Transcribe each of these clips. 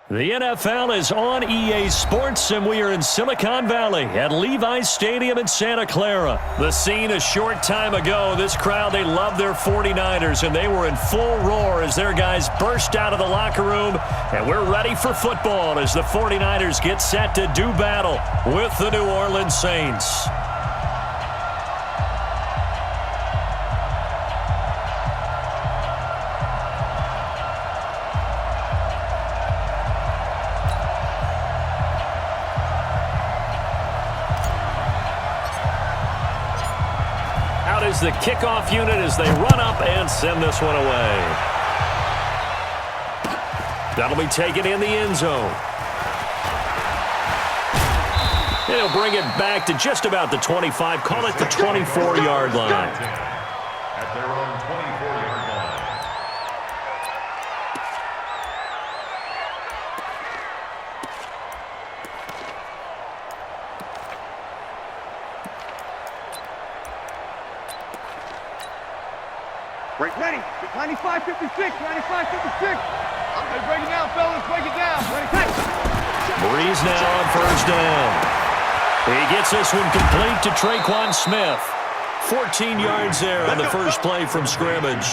The NFL is on EA Sports, and we are in Silicon Valley at Levi's Stadium in Santa Clara. The scene a short time ago. This crowd, they love their 49ers, and they were in full roar as their guys burst out of the locker room. And we're ready for football as the 49ers get set to do battle with the New Orleans Saints. Is the kickoff unit as they run up and send this one away. That'll be taken in the end zone. And he'll bring it back to just about the 25, call it the 24-yard line. At their own 24-yard line. Ready. 95-56. 95-56. Let's break it down, fellas. Break it down. Ready. Breeze now on first down. He gets this one complete to Traquan Smith. 14 yards there on the first play from scrimmage.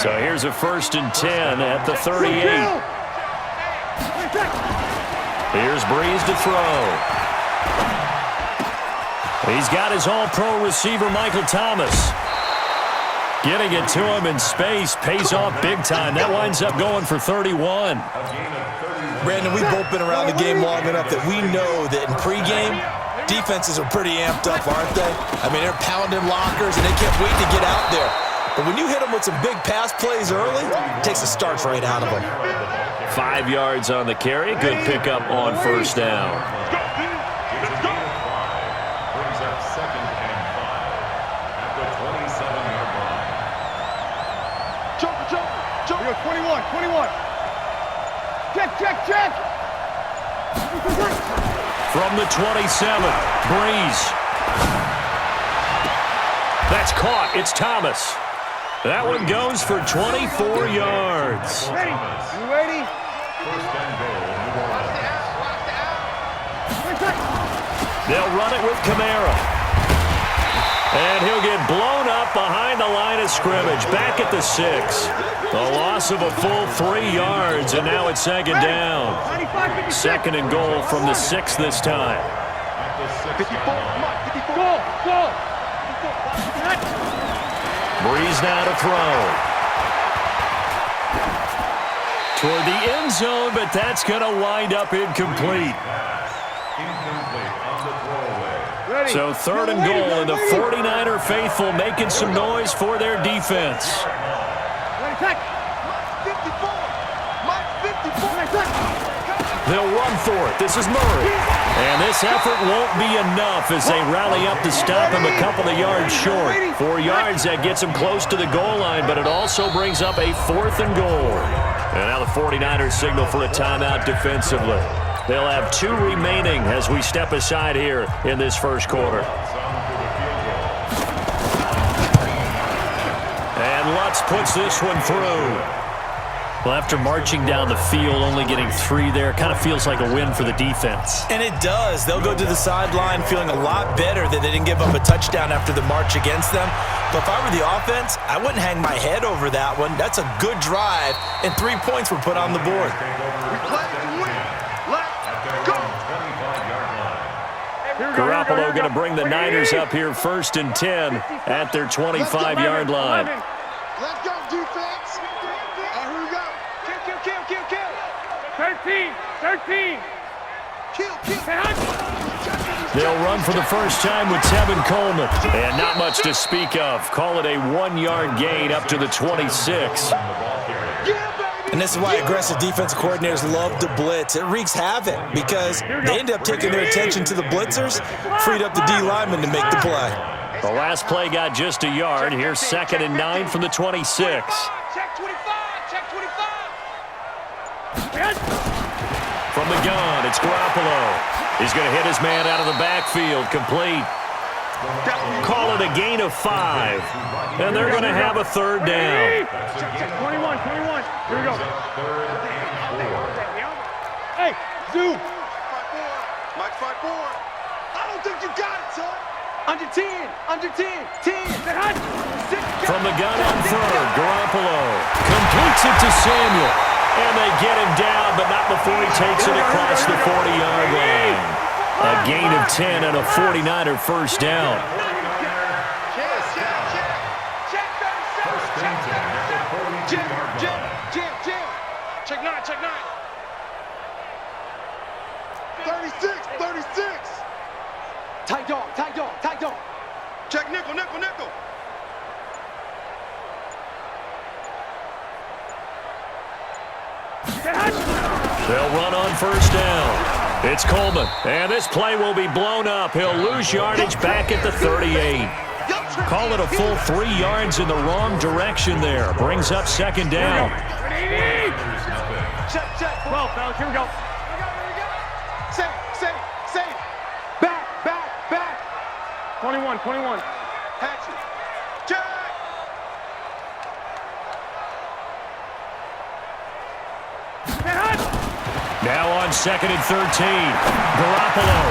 So here's a 1st and 10 at the 38. Here's Breeze to throw. He's got his all-pro receiver, Michael Thomas. Getting it to him in space pays off big time. That winds up going for 31. Brandon, we've both been around the game long enough that we know that in pregame, defenses are pretty amped up, aren't they? I mean, they're pounding lockers, and they can't wait to get out there. But when you hit them with some big pass plays early, it takes the starch right out of them. 5 yards on the carry. Good pickup on first down. We go 21. Check. From the 27, Breeze. That's caught. It's Thomas. That one goes for 24 yards. Ready? You ready? First and goal, New Orleans. They'll run it with Kamara. And he'll get blown up behind the line of scrimmage. Back at the 6. A loss of a full 3 yards, and now it's second down. 2nd and goal from the 6 this time. 54. Go. Breeze now to throw. Toward the end zone, but that's going to wind up incomplete. So 3rd and goal, and the 49er faithful making some noise for their defense. They'll run for it. This is Murray. And this effort won't be enough as they rally up to stop him a couple of yards short. 4 yards, that gets him close to the goal line, but it also brings up a 4th and goal. And now the 49ers signal for a timeout defensively. They'll have 2 remaining as we step aside here in this first quarter. And Lutz puts this one through. Well, after marching down the field, only getting 3 there, kind of feels like a win for the defense. And it does. They'll go to the sideline feeling a lot better that they didn't give up a touchdown after the march against them. But if I were the offense, I wouldn't hang my head over that one. That's a good drive, and 3 points were put on the board. Garoppolo going to bring the Niners up here 1st and 10 at their 25-yard line. Let's go, defense. And here we go. Kill. 13. Kill. They'll run for the first time with Tevin Coleman. And not much to speak of. Call it a 1-yard gain up to the 26. And this is why aggressive defensive coordinators love to blitz. It wreaks havoc because they end up taking their attention to the blitzers, freed up the D lineman to make the play. The last play got just a yard. Here's 2nd and 9 from the 26. Check 25. From the gun, it's Garoppolo. He's going to hit his man out of the backfield, complete. Call it a gain of 5. And they're going to have a 3rd down. Check 21. Here we go. Third and 4. Hey, Zoo. Mike 5-4. I don't think you got it, son. Under 10. Under 10. 10. From the gun on third, Garoppolo completes it to Samuel. And they get him down, but not before he takes it across the 40-yard line. A gain of 10 and a 49er first down. Check 9, check 9. 36, 36. Tight dog, tight dog, tight dog. Check nickel, nickel, nickel. They'll run on first down. It's Coleman, and this play will be blown up. He'll lose yardage back at the 38. Call it a full 3 yards in the wrong direction there. Brings up second down. Check, check. 12, fellas, here we go. Save. Back. 21. Hatchet. Check. Now on second and 13. Garoppolo.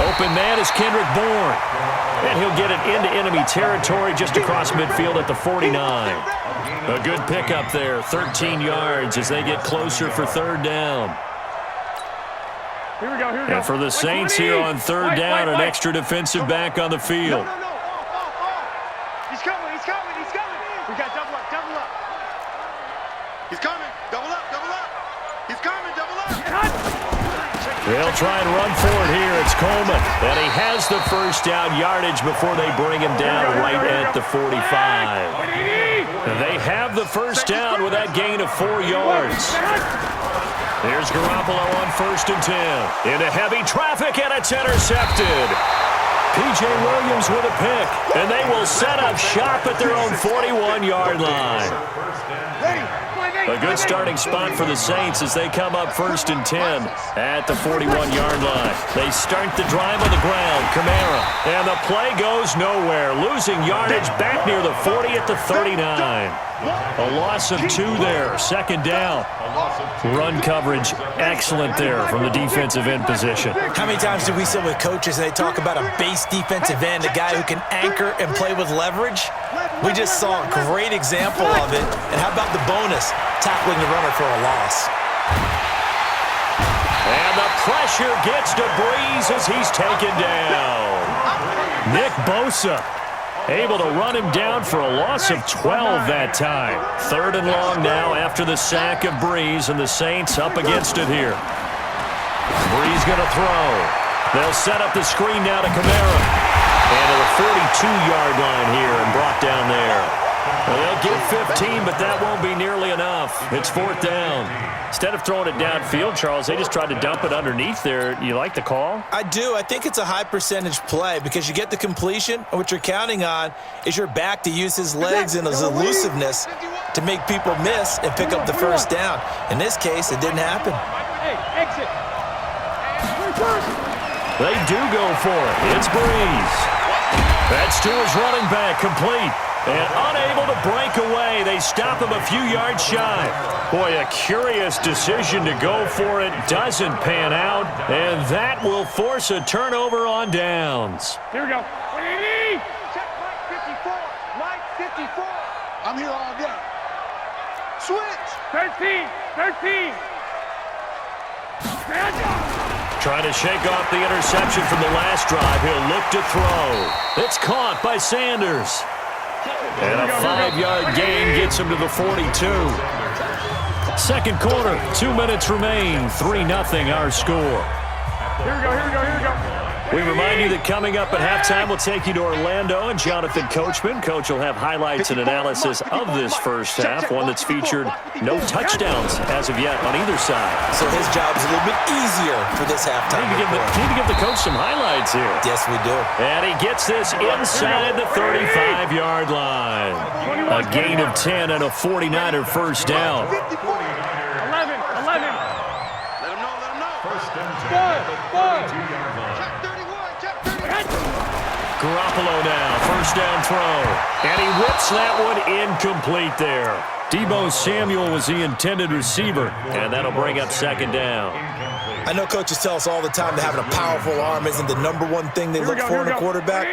Open man is Kendrick Bourne. And he'll get it into enemy territory just across midfield at the 49. A good pickup there. 13 yards as they get closer for third down. Here we go. And for the Saints here on third down, an extra defensive back on the field. No. He's coming. We got double up. He's coming. Double up. He's coming. Double up. They'll try and run for it here. It's Coleman. And he has the first down yardage before they bring him down right at the 45. They have the first down with that gain of 4 yards. Here's Garoppolo on first and 10. Into heavy traffic, and it's intercepted. P.J. Williams with a pick, and they will set up shop at their own 41-yard line. A good starting spot for the Saints as they come up first and 10 at the 41-yard line. They start the drive on the ground. Kamara, and the play goes nowhere. Losing yardage back near the 40 at the 39. A loss of 2 there. Second down. Run coverage excellent there from the defensive end position. How many times do we sit with coaches and they talk about a base defensive end, a guy who can anchor and play with leverage? We just saw a great example of it. And how about the bonus? Tackling the runner for a loss. And the pressure gets to Breeze as he's taken down. Nick Bosa able to run him down for a loss of 12 that time. Third and long now after the sack of Breeze, and the Saints up against it here. Breeze going to throw. They'll set up the screen now to Kamara. And to the 42-yard line here and brought down there. Well, they'll get 15, but that won't be nearly enough. It's fourth down. Instead of throwing it downfield, Charles, they just tried to dump it underneath there. You like the call? I do. I think it's a high percentage play because you get the completion, and what you're counting on is your back to use his legs and his elusiveness to make people miss and pick up the first down. In this case, it didn't happen. Hey, exit. They do go for it. It's Breeze. That's to his running back, complete. And unable to break away. They stop him a few yards shy. Boy, a curious decision to go for it. Doesn't pan out. And that will force a turnover on downs. Here we go. Check Mike 54. I'm here all day. Switch. 13. Trying to shake off the interception from the last drive. He'll look to throw. It's caught by Sanders. And a 5-yard gain gets him to the 42. Second quarter, 2 minutes remain. 3-0 our score. Here we go. We remind you that coming up at halftime, we'll take you to Orlando and Jonathan Coachman. Coach will have highlights and analysis of this first half, one that's featured no touchdowns as of yet on either side. So his job's a little bit easier for this halftime. Need to give the coach some highlights here. Yes, we do. And he gets this inside the 35-yard line. A gain of 10 and a 49er first down. 11. Let him know. First and 10 at the 32-yard line. Check 31. Garoppolo now, first down throw. And he whips that one incomplete there. Deebo Samuel was the intended receiver, and that'll bring up second down. I know coaches tell us all the time that having a powerful arm isn't the #1 thing they look for in a quarterback.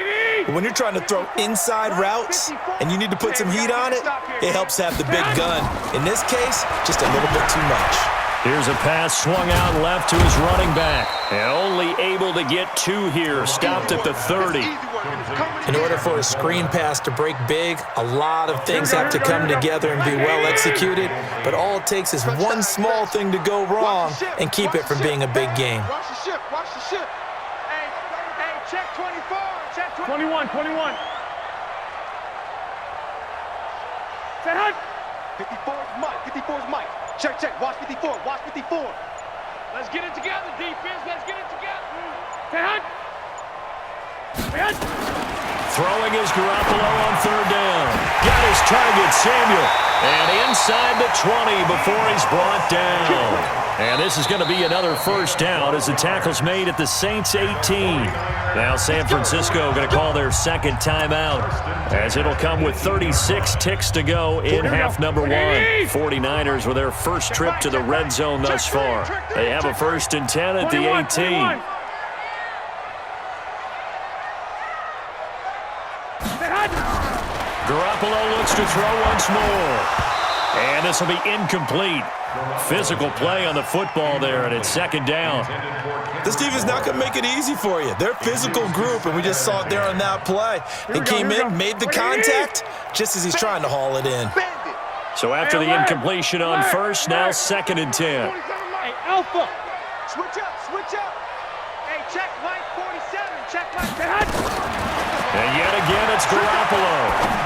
But when you're trying to throw inside routes and you need to put some heat on it, it helps to have the big gun. In this case, just a little bit too much. Here's a pass swung out left to his running back. And only able to get 2 here. Stopped at the 30. In order for a screen pass to break big, a lot of things have to come together and be well executed. But all it takes is one small thing to go wrong and keep it from being a big game. Watch the ship. Watch the ship. Hey, check 24. Check 21. 21. Say hunt. 54 is Mike. 54 is Mike. Check. Watch 54. Watch 54. Let's get it together, defense. Let's get it together. Say hunt. Say hunt. Throwing is Garoppolo on third down. Got his target, Samuel. And inside the 20 before he's brought down. And this is going to be another first down as the tackle's made at the Saints 18. Now San Francisco going to call their second timeout as it'll come with 36 ticks to go in half number 1. 49ers with their first trip to the red zone thus far. They have a 1st and 10 at the 18. Garoppolo looks to throw once more. And this will be incomplete. Physical play on the football there, and it's second down. This defense is not going to make it easy for you. They're a physical group, and we just saw it there on that play. He came in, made the contact, just as he's trying to haul it in. So after the incompletion on first, now 2nd and 10. Hey, Alpha. Switch up. Hey, check Mike 47. Check Mike. Say hunt. And yet again, it's Garoppolo.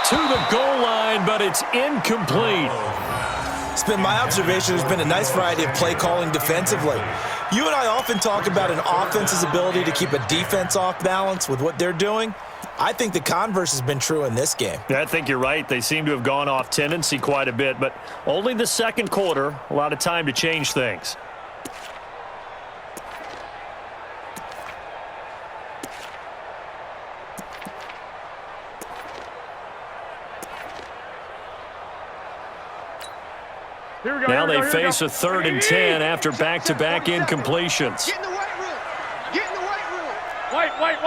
To the goal line, but it's incomplete. It's been my observation there's been a nice variety of play calling defensively. You and I often talk about an offense's ability to keep a defense off balance with what they're doing. I think the converse has been true in this game. Yeah, I think you're right. They seem to have gone off tendency quite a bit, but only the second quarter, a lot of time to change things. Now they face a 3rd and 10 after back-to-back incompletions. Get in the white room. Get in the white room. White. 47.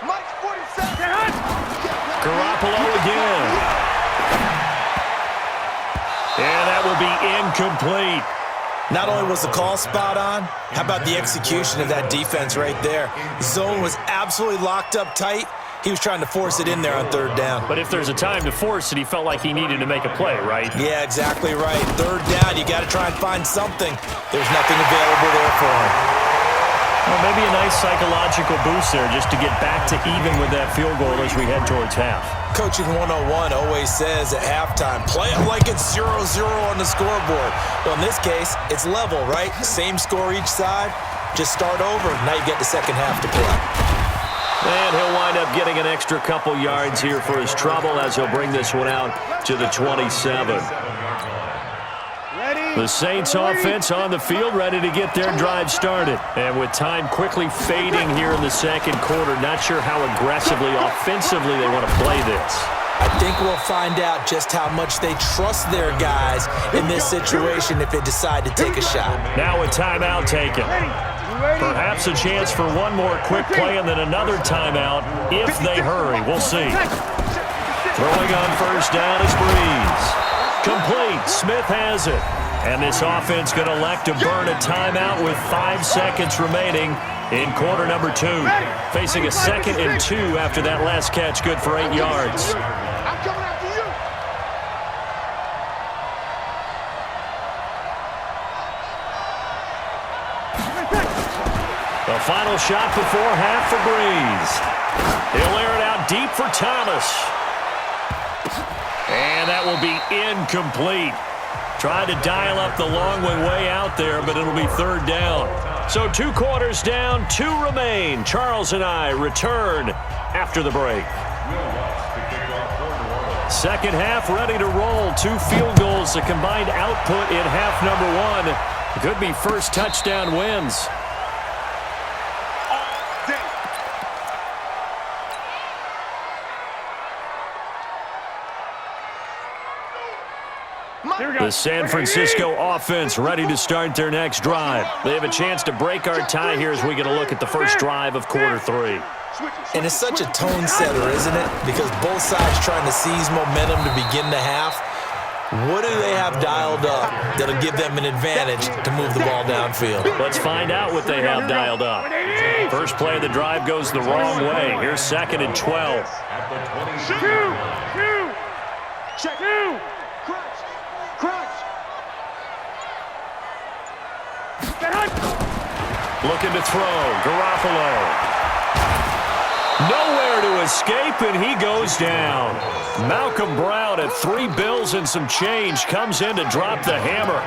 Mike's 47. Say hunt. Garoppolo again. And that will be incomplete. Not only was the call spot on, how about the execution of that defense right there? The zone was absolutely locked up tight. He was trying to force it in there on 3rd down. But if there's a time to force it, he felt like he needed to make a play, right? Yeah, exactly right. 3rd down, you got to try and find something. There's nothing available there for him. Well, maybe a nice psychological boost there just to get back to even with that field goal as we head towards half. Coaching 101 always says at halftime, play it like it's 0-0 on the scoreboard. Well, in this case, it's level, right? Same score each side. Just start over. Now you get the second half to play. And he'll wind up getting an extra couple yards here for his trouble as he'll bring this one out to the 27. The Saints offense on the field, ready to get their drive started. And with time quickly fading here in the second quarter, not sure how aggressively, offensively they want to play this. I think we'll find out just how much they trust their guys in this situation if they decide to take a shot. Now a timeout taken. Perhaps a chance for one more quick play and then another timeout if they hurry. We'll see. Throwing on first down is Breeze. Complete. Smith has it. And this offense going to elect to burn a timeout with 5 seconds remaining in quarter number 2. Facing a 2nd and 2 after that last catch, good for 8 yards. I'm coming after you. The final shot before half for Breeze. He'll air it out deep for Thomas. And that will be incomplete. Tried to dial up the long way out there, but it'll be 3rd down. So 2 quarters down, 2 remain. Charles and I return after the break. Second half ready to roll. 2 field goals, the combined output in half number 1. Could be first touchdown wins. Day. The San Francisco offense ready to start their next drive. They have a chance to break our tie here as we get a look at the first drive of quarter 3. And it's such a tone setter, isn't it? Because both sides trying to seize momentum to begin the half. What do they have dialed up that'll give them an advantage to move the ball downfield? Let's find out what they have dialed up. First play of the drive goes the wrong way. Here's 2nd and 12. Check. Crunch. Looking to throw. Garoppolo. Nowhere to escape, and he goes down. Malcolm Brown at 3 bills and some change comes in to drop the hammer.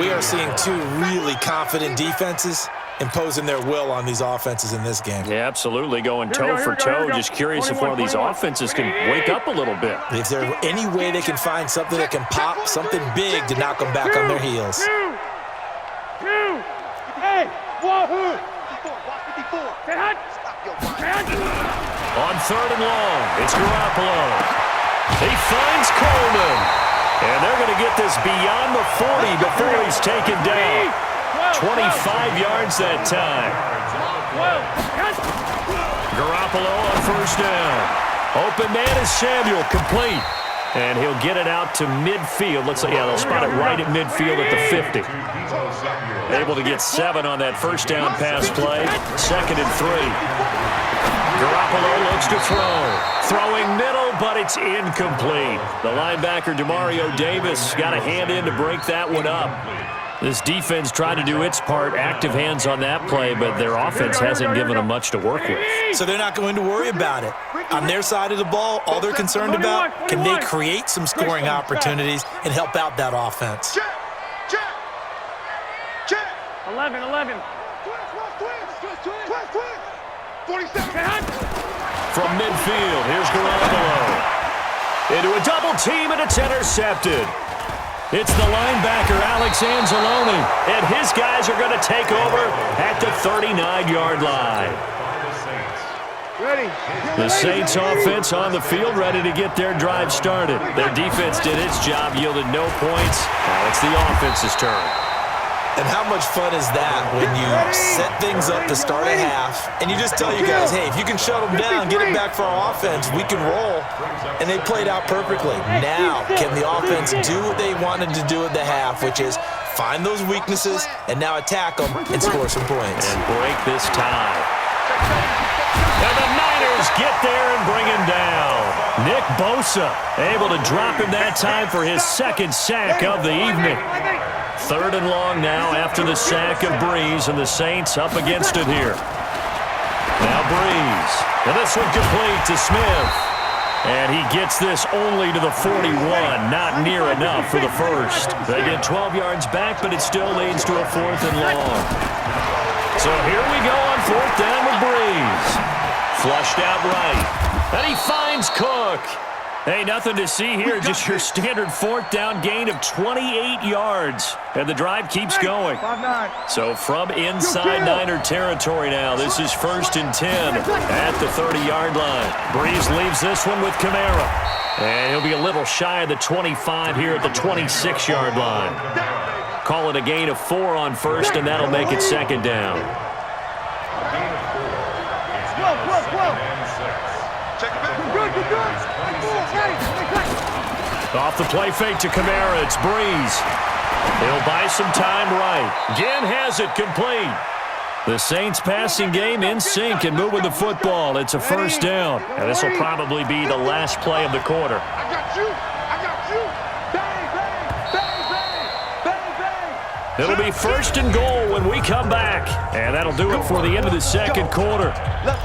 We are seeing two really confident defenses imposing their will on these offenses in this game. Yeah, absolutely, going toe for toe. Just curious if one of these offenses can wake up a little bit. If there's any way they can find something that can pop, something big to knock them back on their heels. Hey, Wahoo! 54. On 3rd and long, it's Garoppolo. He finds Coleman. And they're going to get this beyond the 40 before he's taken down. 25 yards that time. Garoppolo on 1st down. Open man is Samuel, complete. And he'll get it out to midfield. Looks like, yeah, they'll spot it right at midfield at the 50. Able to get 7 on that 1st down pass play. 2nd and 3. Garoppolo looks to throw. Throwing middle, but it's incomplete. The linebacker, Demario Davis, got a hand in to break that one up. This defense tried to do its part, active hands on that play, but their offense hasn't given them much to work with. So they're not going to worry about it. On their side of the ball, all they're concerned about, can they create some scoring opportunities and help out that offense? Check. 11. 47. From midfield, here's Garoppolo. Into a double team, and it's intercepted. It's the linebacker, Alex Anzalone, and his guys are going to take over at the 39-yard line. Ready. The Saints offense on the field, ready to get their drive started. Their defense did its job, yielded no points. Now it's the offense's turn. And how much fun is that when you set things up to start a half and you just tell your guys, hey, if you can shut them down, get it back for our offense, we can roll. And they played out perfectly. Now, can the offense do what they wanted to do at the half, which is find those weaknesses and now attack them and score some points. And break this tie. And the Niners get there and bring him down. Nick Bosa able to drop him that time for his 2nd sack of the evening. 3rd and long now after the sack of Breeze, and the Saints up against it here. Now Breeze. And this one complete to Smith. And he gets this only to the 41. Not near enough for the first. They get 12 yards back, but it still leads to a 4th and long. So here we go on 4th down with Breeze. Flushed out right. And he finds Cook. Hey, nothing to see here, just your standard 4th down gain of 28 yards. And the drive keeps going. 5-9. So from inside Niner territory now, this is 1st and 10 at the 30-yard line. Breeze leaves this one with Kamara. And he'll be a little shy of the 25 here at the 26-yard line. Call it a gain of 4 on 1st, and that'll make it 2nd down. Off the play fake to Kamara, it's Breeze. He'll buy some time right. Ginn has it complete. The Saints passing game in sync and moving the football. It's a 1st down. And this will probably be the last play of the quarter. I got you. Bang, bang, bang, bang, bang, bang. It'll be 1st and goal when we come back. And that'll do it for the end of the 2nd quarter.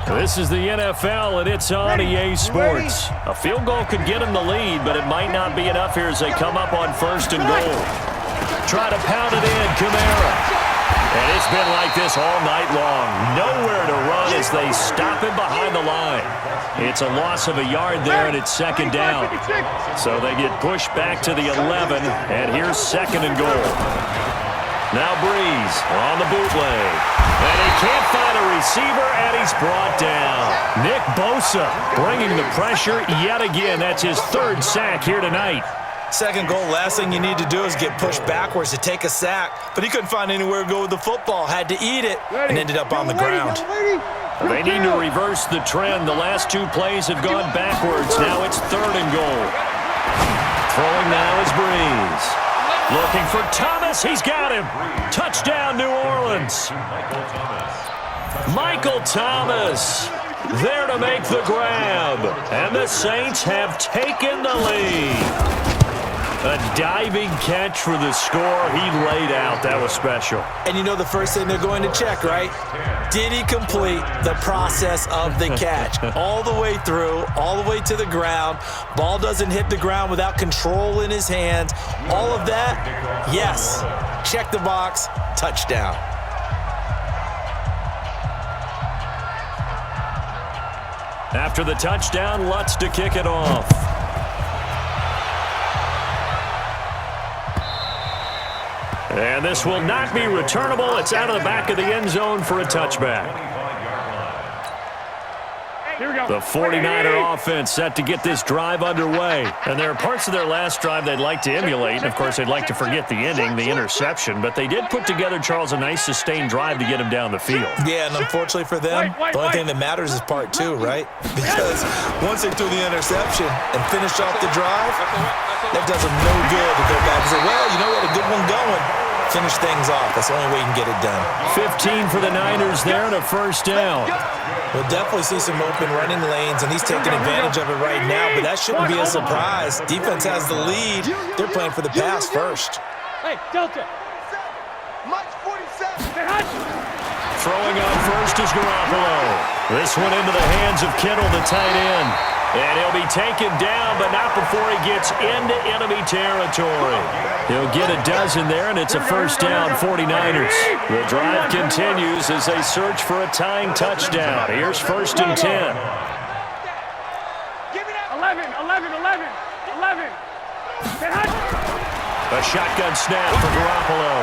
This is the NFL, and it's on EA Sports. A field goal could get them the lead, but it might not be enough here as they come up on 1st and goal. Try to pound it in, Kamara. And it's been like this all night long. Nowhere to run as they stop him behind the line. It's a loss of a yard there, and it's 2nd down. So they get pushed back to the 11, and here's 2nd and goal. Now Breeze on the bootleg. And he can't find a receiver, and he's brought down. Nick Bosa bringing the pressure yet again. That's his 3rd sack here tonight. Second goal, last thing you need to do is get pushed backwards to take a sack. But he couldn't find anywhere to go with the football. Had to eat it and ended up on the ground. They need to reverse the trend. The last two plays have gone backwards. Now it's 3rd and goal. Throwing now is Breeze. Looking for Thomas. He's got him. Touchdown, New Orleans. Michael Thomas there to make the grab. And the Saints have taken the lead. A diving catch for the score. He laid out. That was special. And you know the first thing they're going to check, right? Did he complete the process of the catch? All the way through, all the way to the ground. Ball doesn't hit the ground without control in his hands. All of that, yes. Check the box. Touchdown. After the touchdown, Lutz to kick it off. And this will not be returnable. It's out of the back of the end zone for a touchback. The 49er offense set to get this drive underway. And there are parts of their last drive they'd like to emulate. And, of course, they'd like to forget the ending, the interception. But they did put together, Charles, a nice sustained drive to get him down the field. Yeah, and unfortunately for them, the only thing that matters is part 2, right? Because once they threw the interception and finished off the drive, that does them no good to go back and say, well, you know what, a good one going. Finish things off. That's the only way you can get it done. 15 for the Niners there and a first down. We'll definitely see some open running lanes, and he's taking advantage of it right now, but that shouldn't be a surprise. Defense has the lead. They're playing for the pass first. Hey, Delta. Mike 47. Throwing on first is Garoppolo. This one into the hands of Kittle, the tight end. And he'll be taken down, but not before he gets into enemy territory. He'll get a dozen there, and it's a first down, 49ers. The drive continues as they search for a tying touchdown. Here's 1st and 10. 11. A shotgun snap for Garoppolo.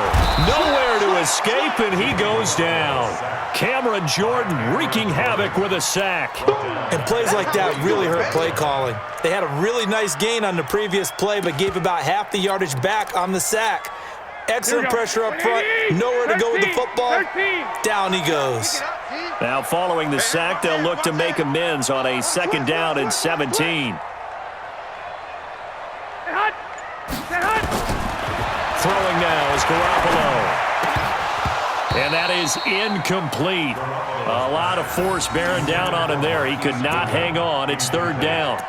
Nowhere to escape, and he goes down. Cameron Jordan wreaking havoc with a sack. And plays like that really hurt play calling. They had a really nice gain on the previous play, but gave about half the yardage back on the sack. Excellent pressure up front. Nowhere to go with the football. Down he goes. Now following the sack, they'll look to make amends on a 2nd down and 17. Throwing now is Garoppolo. And that is incomplete. A lot of force bearing down on him there. He could not hang on. It's 3rd down.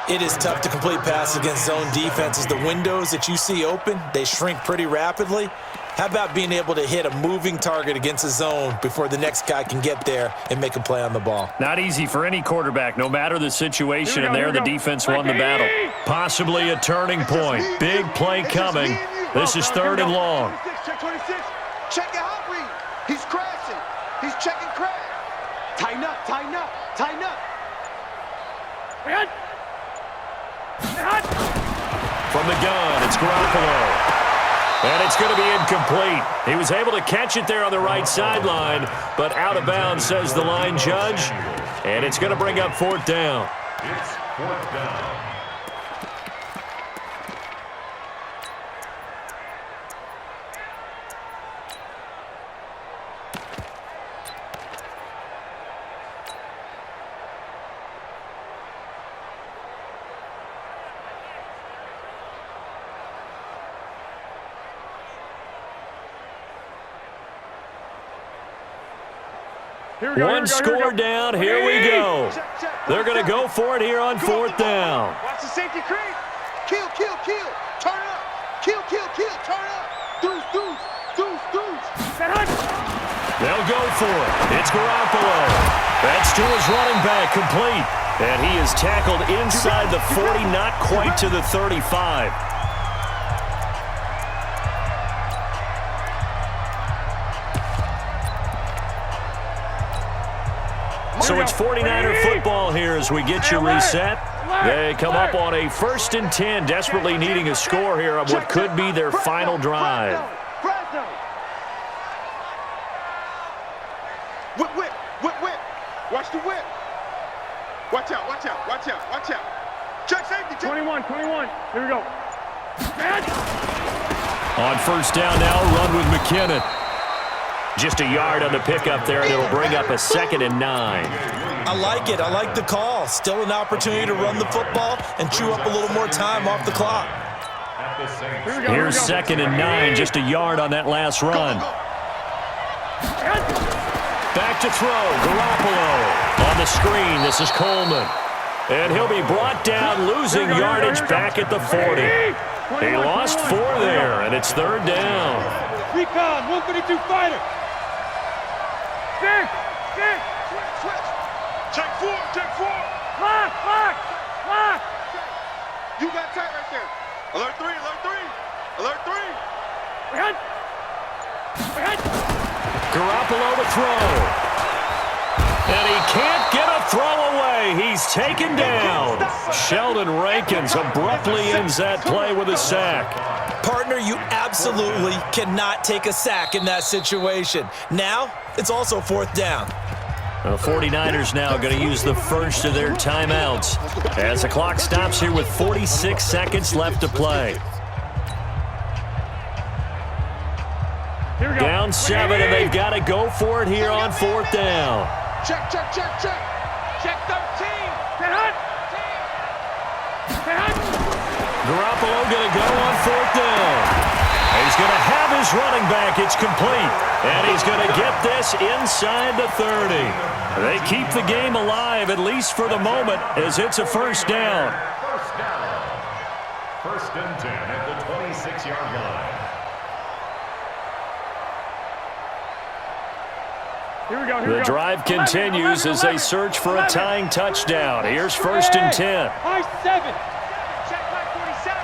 It is tough to complete passes against zone defenses. The windows that you see open, they shrink pretty rapidly. How about being able to hit a moving target against a zone before the next guy can get there and make a play on the ball? Not easy for any quarterback, no matter the situation. And there the defense won the battle. Possibly a turning point. Big play coming. This is 3rd and long. Check 26. Check your hot read. He's crashing. He's checking crash. Tighten up. From the gun, it's Garoppolo. And it's going to be incomplete. He was able to catch it there on the right sideline, but out of bounds, says the line judge. And it's going to bring up 4th down. It's 4th down. One score down. Here we go. They're going to go for it here on 4th down. Watch the safety creep. Kill. Turn up. Kill. Turn up. Deuce. They'll go for it. It's Garoppolo. That's to his running back, complete. And he is tackled inside the 40, not quite to the 35. So it's 49er football here as we get you reset. They come up on a 1st and 10, desperately needing a score here on what could be their final drive. Whip. Watch the whip. Watch out. Check safety. 21. Here we go. On first down now, run with McKinnon. Just a yard on the pickup there, and it'll bring up a 2nd and 9. I like it. I like the call. Still an opportunity to run the football and chew up a little more time off the clock. Here's 2nd and 9, just a yard on that last run. Back to throw, Garoppolo. On the screen, this is Coleman. And he'll be brought down, losing yardage back at the 40. He lost 4 there, and it's 3rd down. Recon, 132 fighter. Stick. Switch. Check 4. Lock. You got tight right there. Alert 3. Garoppolo to throw. And he can't get a throw away. He's taken down. Sheldon Rankins abruptly ends that play with a sack. Partner, you absolutely cannot take a sack in that situation. Now, it's also 4th down. The 49ers now going to use the first of their timeouts as the clock stops here with 46 seconds left to play. Down 7, and they've got to go for it here on 4th down. Check. Check 13. Garoppolo going to go on 4th down. He's going to have his running back. It's complete. And he's going to get this inside the 30. They keep the game alive, at least for the moment, as it's a 1st down. First and 10 at the 26-yard line. The drive continues as they search for a tying touchdown. Here's 1st and 10. High 7. Check my 47.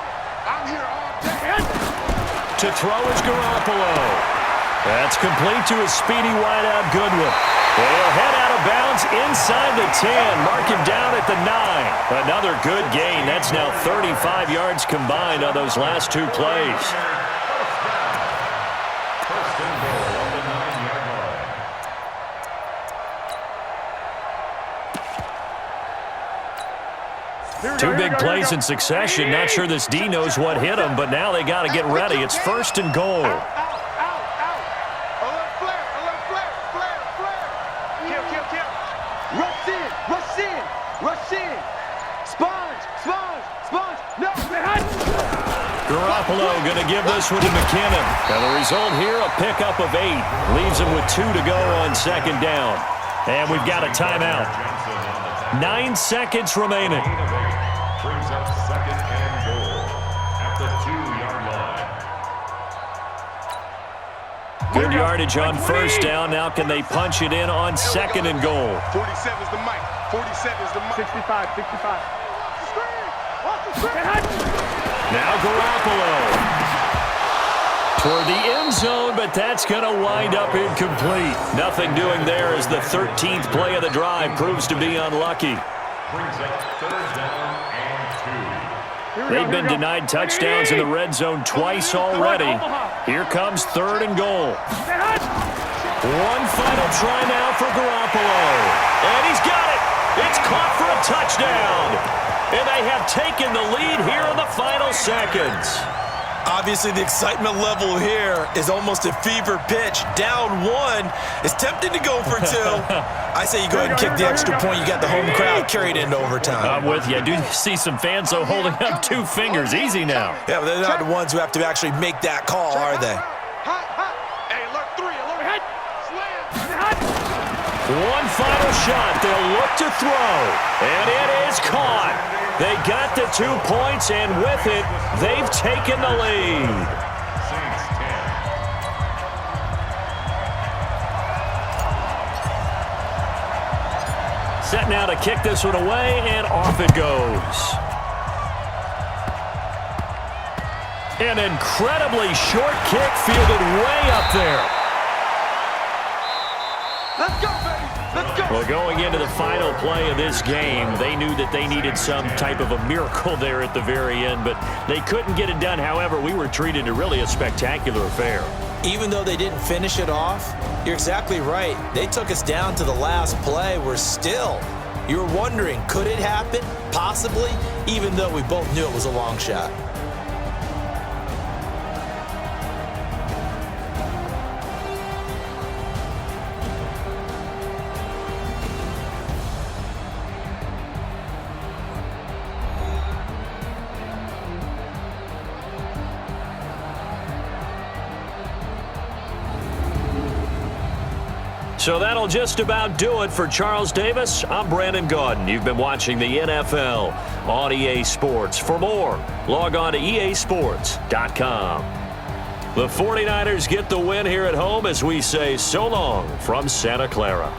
I'm here all day. To throw is Garoppolo. That's complete to a speedy wideout Goodwin. They'll head out of bounds inside the 10. Mark him down at the 9. Another good gain. That's now 35 yards combined on those last 2 plays. First and goal on the 9-yard line. Two big plays in succession. Not sure this D knows what hit him, but now they got to get ready. It's 1st and goal. Out. Alert flare. Kill. Rush in. Sponge. No. Garoppolo going to give this one to McKinnon. And the result here, a pickup of 8. Leaves him with 2 to go on 2nd down. And we've got a timeout. 9 seconds remaining. Brings up 2nd and goal at the 2-yard line. Good yardage on 1st down. Now can they punch it in on 2nd and goal? 47's the mic. 47's the mic. 65. Now Garoppolo toward the end zone, but that's going to wind up incomplete. Nothing doing there as the 13th play of the drive proves to be unlucky. Brings up 3rd down and 2. They've been denied touchdowns in the red zone twice already. Here comes 3rd and goal. One final try now for Garoppolo. And he's got it. It's caught for a touchdown. And they have taken the lead here in the final seconds. Obviously, the excitement level here is almost a fever pitch. Down 1. It's tempting to go for 2. I say you go ahead and kick the extra point. You got the home crowd carried into overtime. I'm with you. I do see some fans, though, holding up 2 fingers. Easy now. Yeah, but they're not the ones who have to actually make that call, are they? Hey, alert 3. Alert. Slam. One final shot. They'll look to throw. And it is caught. They got the 2 points, and with it, they've taken the lead. Saints 10. Set now to kick this one away, and off it goes. An incredibly short kick fielded way up there. Let's go, baby. Let's go. Well, going into the final play of this game, they knew that they needed some type of a miracle there at the very end, but they couldn't get it done. However, we were treated to really a spectacular affair. Even though they didn't finish it off, you're exactly right. They took us down to the last play. You were wondering, could it happen? Possibly, even though we both knew it was a long shot. So that'll just about do it for Charles Davis. I'm Brandon Gaudin. You've been watching the NFL on EA Sports. For more, log on to easports.com. The 49ers get the win here at home as we say so long from Santa Clara.